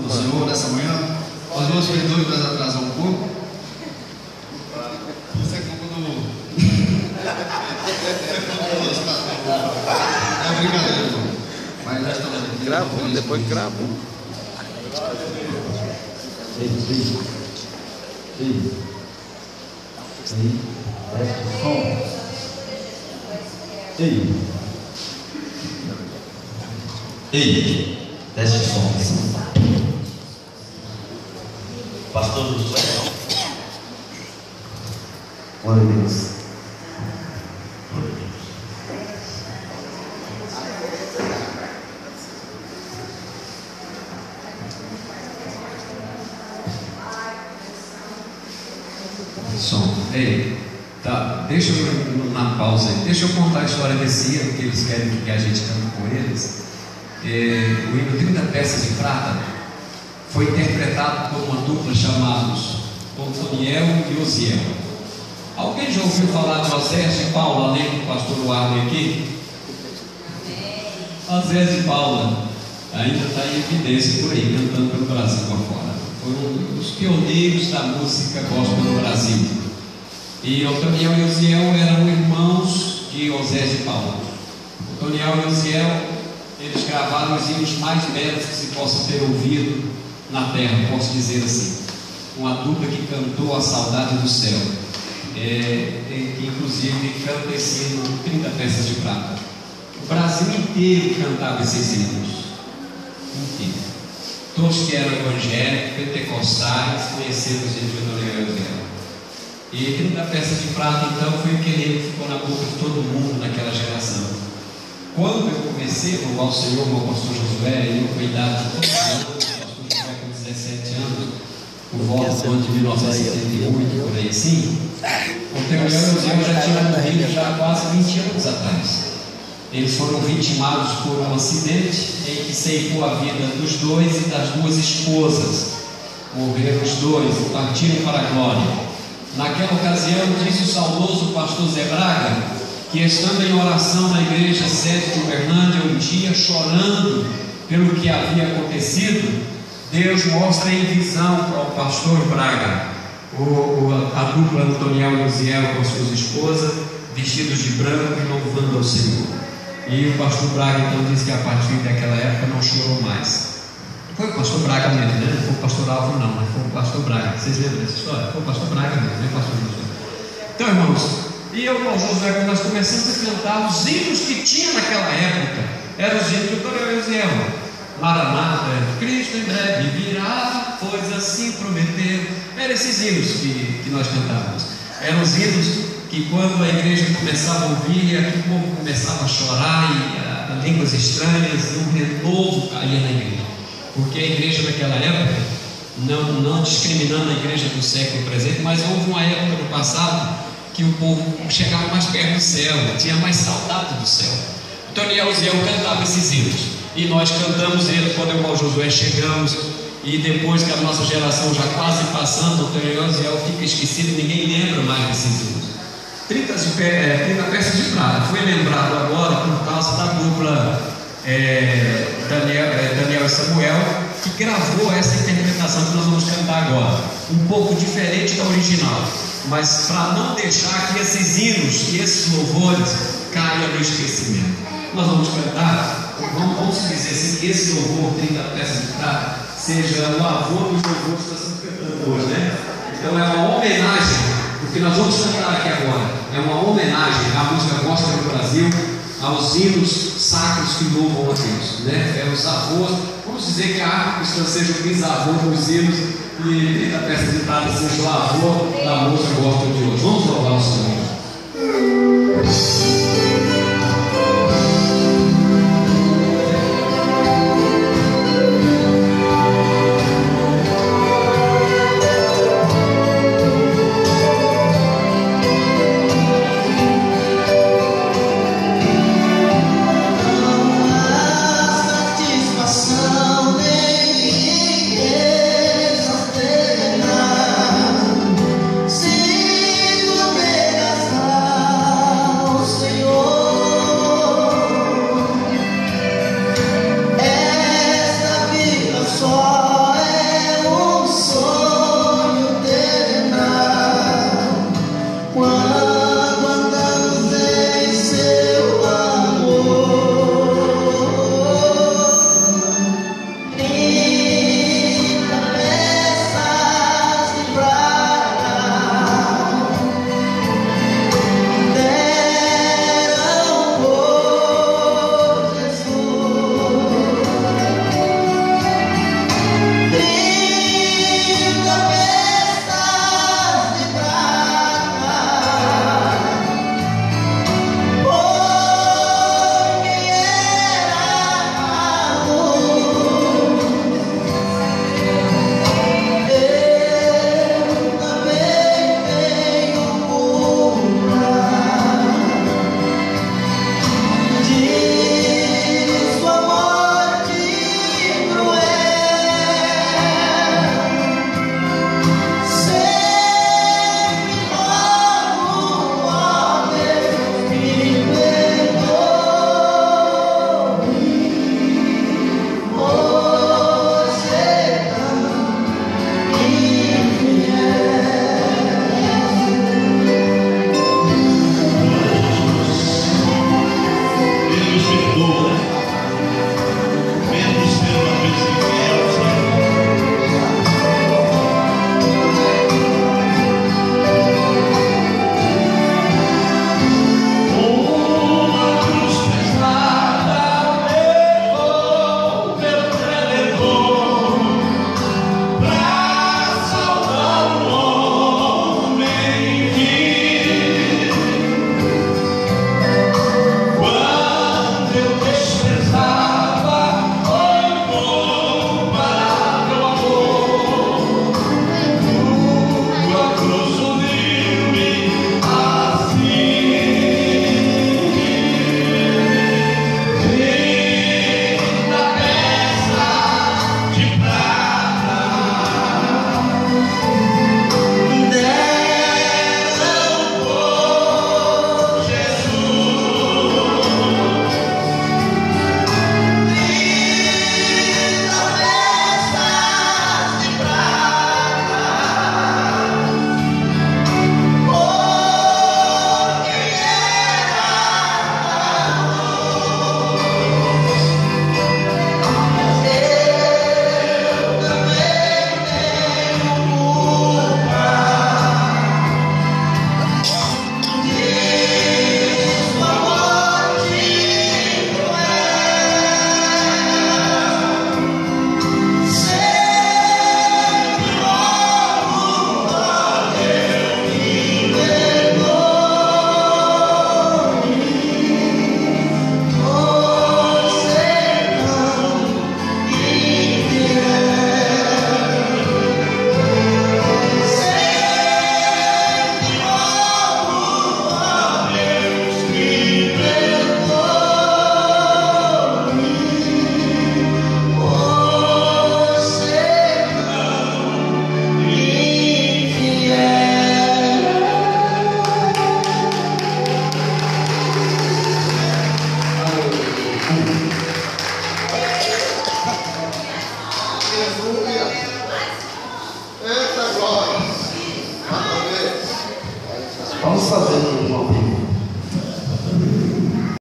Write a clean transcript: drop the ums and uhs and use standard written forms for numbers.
o Senhor nessa manhã. Nós vamos perdoar, mas atrasar um pouco. Isso é culpa do... É brincadeira, irmão. Mas nós estamos aqui. Grava, depois grava. Ei, teste de som. Pastor Josué, não? Glória a Deus. Som. Ei, tá, deixa eu na pausa aí. Deixa eu contar a história desse hino que eles querem que a gente cante com eles. O hino 30 Peças de Prata foi interpretado por uma dupla chamados Otoniel e Osiel. Alguém já ouviu falar de Osés de Paula, além do pastor Warner aqui? Osés de Paula ainda está em evidência por aí, cantando pelo Brasil afora. Foi um dos pioneiros da música gospel no Brasil. E Otoniel e Osiel eram irmãos de Osés de Paula. Otoniel e Osiel, eles gravaram os hinos mais belos que se possa ter ouvido na terra, posso dizer assim. Uma dupla que cantou a saudade do céu, que inclusive canta esse hino 30 Peças de Prata. O Brasil inteiro cantava esses hinos. Inteiro. Todos que eram evangélicos, pentecostais, conheceram os hinos de Otoniel e Osiel. E 30 Peças de Prata, então, foi aquele que ficou na boca de todo mundo naquela geração. Quando eu comecei a louvar o Senhor, o pastor Josué, eu com a idade de 12 anos, o pastor Josué com 17 anos, por volta do ano de 1978, por aí assim, o Otoniel e Osiel já tinham morrido já há quase 20 anos atrás. Eles foram vitimados por um acidente em que ceifou a vida dos dois e das duas esposas. Morreram os dois e partiram para a glória. Naquela ocasião, disse o saudoso pastor Zé Braga, que estando em oração na igreja sede de Uberlândia um dia, chorando pelo que havia acontecido, Deus mostra em visão para o pastor Braga a dupla Otoniel e Osiel com suas esposas, vestidos de branco e louvando ao Senhor. E o pastor Braga então disse que a partir daquela época não chorou mais. Foi o pastor Braga mesmo, né? Não foi o pastor Alvo não, mas foi o pastor Braga. Vocês lembram dessa história? Foi o pastor Braga mesmo, né, pastor Josué? Então, irmãos, e eu com o Josué, quando nós começamos a cantar os hinos que tinha naquela época, eram os hinos de Otoniel e Osiel. Maranata, Cristo em breve virá, pois assim prometeu. Eram esses hinos que nós cantávamos. Eram os hinos que quando a igreja começava a ouvir, o povo começava a chorar e línguas estranhas, e um renovo caía na igreja. Porque a igreja naquela época, não discriminando a igreja do século presente, mas houve uma época no passado que o povo chegava mais perto do céu, tinha mais saudade do céu. Otoniel e Osiel cantavam esses hinos, e nós cantamos eles quando eu e o Josué chegamos, e depois que a nossa geração já quase passando, Otoniel e Osiel fica esquecido, ninguém lembra mais desses hinos. 30 Peças de Prata foi lembrado agora por causa da dupla Daniel e Samuel, que gravou essa interpretação que nós vamos cantar agora, um pouco diferente da original, mas para não deixar que esses hinos e esses louvores caiam no esquecimento. Nós vamos cantar, vamos dizer assim, que esse louvor 30 Peças de Prata seja o avô dos louvores que nós estamos cantando hoje, né? Então é uma homenagem. O que nós vamos cantar aqui agora é uma homenagem à música gospel no Brasil, aos hinos sacros que louvam a Deus, né? É os avós, vamos dizer que a harpa cristã seja o bisavô dos hinos e 30 Peças de Prata seja o avô da música gospel de hoje. Vamos louvar o Senhor.